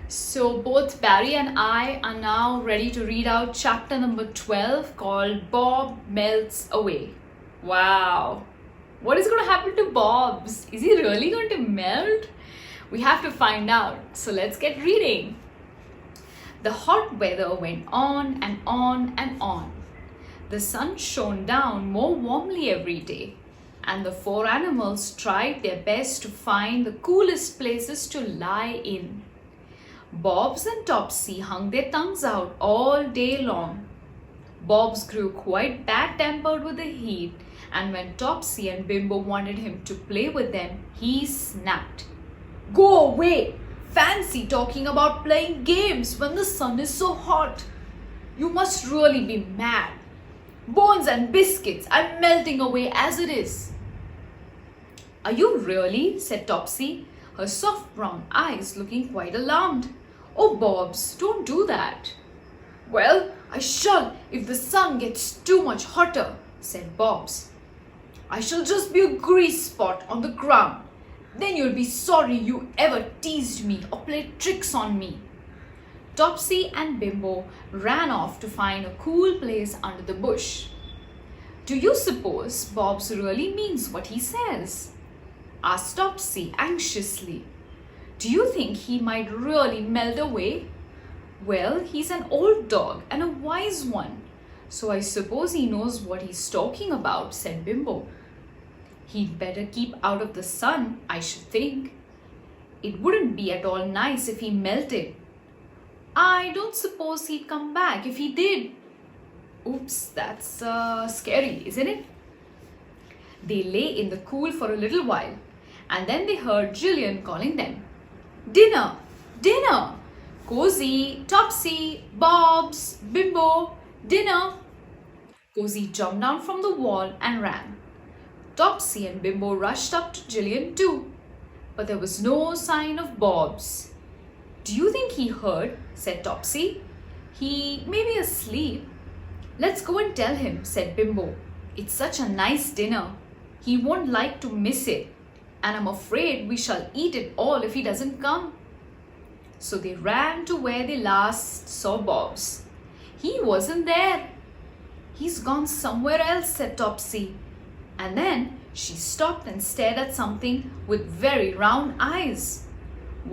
So both Barry and I are now ready to read out chapter number 12 called Bob Melts Away. Wow. What is going to happen to Bob's? Is he really going to melt? We have to find out. So let's get reading. The hot weather went on and on and on. The sun shone down more warmly every day, and the four animals tried their best to find the coolest places to lie in. Bobs and Topsy hung their tongues out all day long. Bobs grew quite bad-tempered with the heat, and when Topsy and Bimbo wanted him to play with them, he snapped. "Go away! Fancy talking about playing games when the sun is so hot! You must really be mad! Bones and biscuits, I'm melting away as it is." "Are you really?" said Topsy, her soft brown eyes looking quite alarmed. "Oh, Bobs, don't do that." "Well, I shall if the sun gets too much hotter," said Bobs. "I shall just be a grease spot on the ground. Then you'll be sorry you ever teased me or played tricks on me." Topsy and Bimbo ran off to find a cool place under the bush. "Do you suppose Bobs really means what he says?" asked Topsy anxiously. "Do you think he might really melt away?" "Well, he's an old dog and a wise one, so I suppose he knows what he's talking about," said Bimbo. "He'd better keep out of the sun, I should think. It wouldn't be at all nice if he melted. I don't suppose he'd come back if he did." "Oops, that's scary, isn't it?" They lay in the cool for a little while, and then they heard Jillian calling them. "Dinner! Dinner! Cozy, Topsy, Bobs, Bimbo, dinner!" Cozy jumped down from the wall and ran. Topsy and Bimbo rushed up to Jillian too, but there was no sign of Bobs. "Do you think he heard?" said Topsy. "He may be asleep." "Let's go and tell him," said Bimbo. "It's such a nice dinner. He won't like to miss it, and I'm afraid we shall eat it all if he doesn't come." So they ran to where they last saw Bobs. "He wasn't there." "He's gone somewhere else," said Topsy. And then she stopped and stared at something with very round eyes.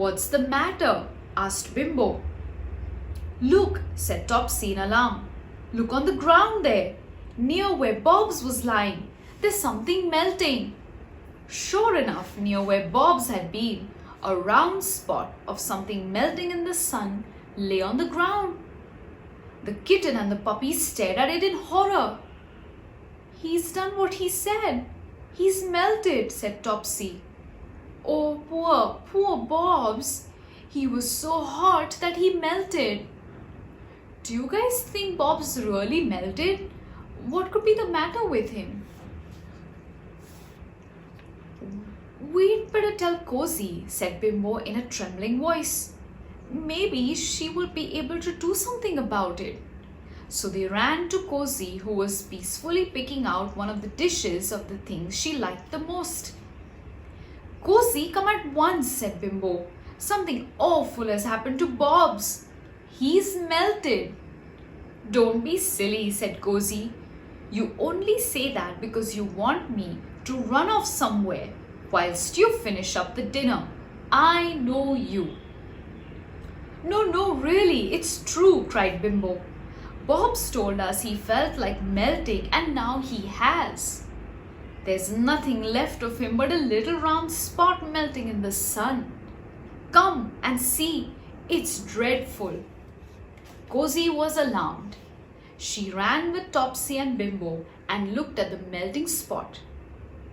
"What's the matter?" asked Bimbo. "Look," said Topsy in alarm. "Look on the ground there, near where Bobs was lying. There's something melting." Sure enough, near where Bobs had been, a round spot of something melting in the sun lay on the ground. The kitten and the puppy stared at it in horror. "He's done what he said. He's melted," said Topsy. "Oh, poor Bobs. He was so hot that he melted." "Do you guys think Bob's really melted? What could be the matter with him?" "We'd better tell Cozy," said Bimbo in a trembling voice. "Maybe she will be able to do something about it." So they ran to Cozy, who was peacefully picking out one of the dishes of the things she liked the most. "Cozy, come at once," said Bimbo. "Something awful has happened to Bobs. He's melted." "Don't be silly," said Cozy. "You only say that because you want me to run off somewhere whilst you finish up the dinner. I know you." No, really, it's true," cried Bimbo. "Bob's told us he felt like melting, and now he has. There's nothing left of him but a little round spot melting in the sun. Come and see, it's dreadful." Cozy was alarmed. She ran with Topsy and Bimbo and looked at the melting spot.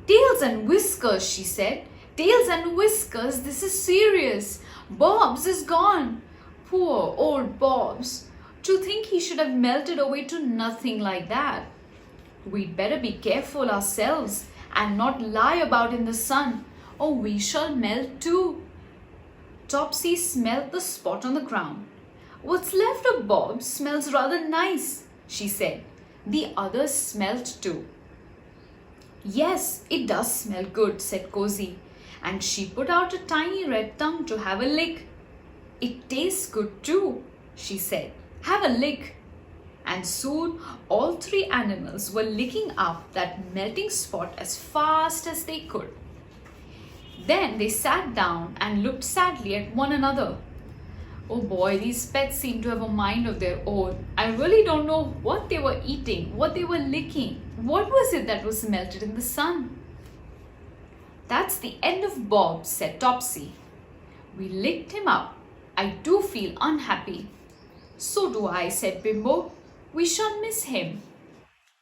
"Tails and whiskers," she said. "Tails and whiskers, this is serious. Bobs is gone. Poor old Bobs. To think he should have melted away to nothing like that. We'd better be careful ourselves and not lie about in the sun, or we shall melt too." Topsy smelled the spot on the ground. "What's left of Bob smells rather nice," she said. The others smelled too. "Yes, it does smell good," said Cozy, and she put out a tiny red tongue to have a lick. "It tastes good too," she said. "Have a lick." And soon all three animals were licking up that melting spot as fast as they could. Then they sat down and looked sadly at one another. Oh boy, these pets seem to have a mind of their own. I really don't know what they were eating, what they were licking. What was it that was melted in the sun? "That's the end of Bob," said Topsy. "We licked him up. I do feel unhappy." "So do I," said Bimbo. "We shall miss him."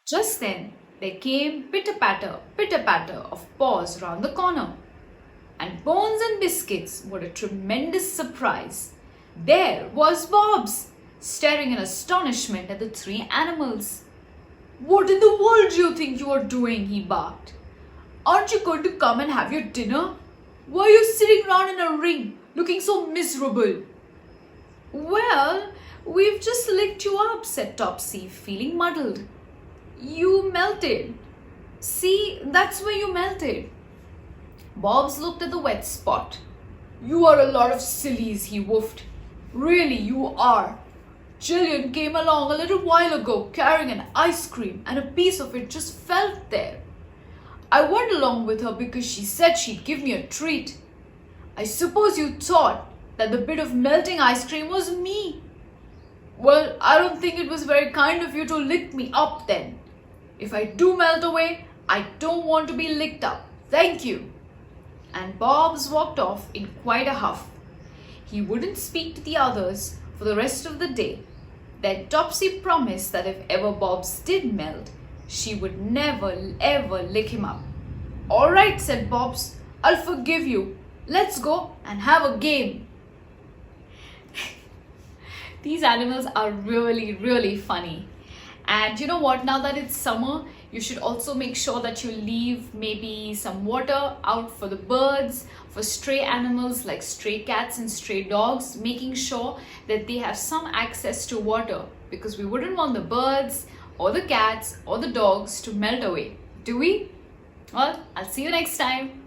Just then there came pitter-patter of paws round the corner. And Bones and Biscuits, what a tremendous surprise! There was Bobs, staring in astonishment at the three animals. "What in the world do you think you are doing?" he barked. "Aren't you going to come and have your dinner? Why are you sitting round in a ring, looking so miserable?" "Well, we've just licked you up," said Topsy, feeling muddled. "You melted. See, that's where you melted." Bobs looked at the wet spot. "You are a lot of sillies," he woofed. "Really, you are. Jillian came along a little while ago carrying an ice cream and a piece of it just fell there. I went along with her because she said she'd give me a treat. I suppose you thought that the bit of melting ice cream was me. Well, I don't think it was very kind of you to lick me up then. If I do melt away, I don't want to be licked up. Thank you." And Bobs walked off in quite a huff. He wouldn't speak to the others for the rest of the day. Then Topsy promised that if ever Bobs did melt, she would never ever lick him up. "All right," said Bobs, "I'll forgive you. Let's go and have a game." These animals are really, really funny. And you know what? Now that it's summer, you should also make sure that you leave maybe some water out for the birds, for stray animals like stray cats and stray dogs, making sure that they have some access to water, because we wouldn't want the birds or the cats or the dogs to melt away, do we? Well, I'll see you next time.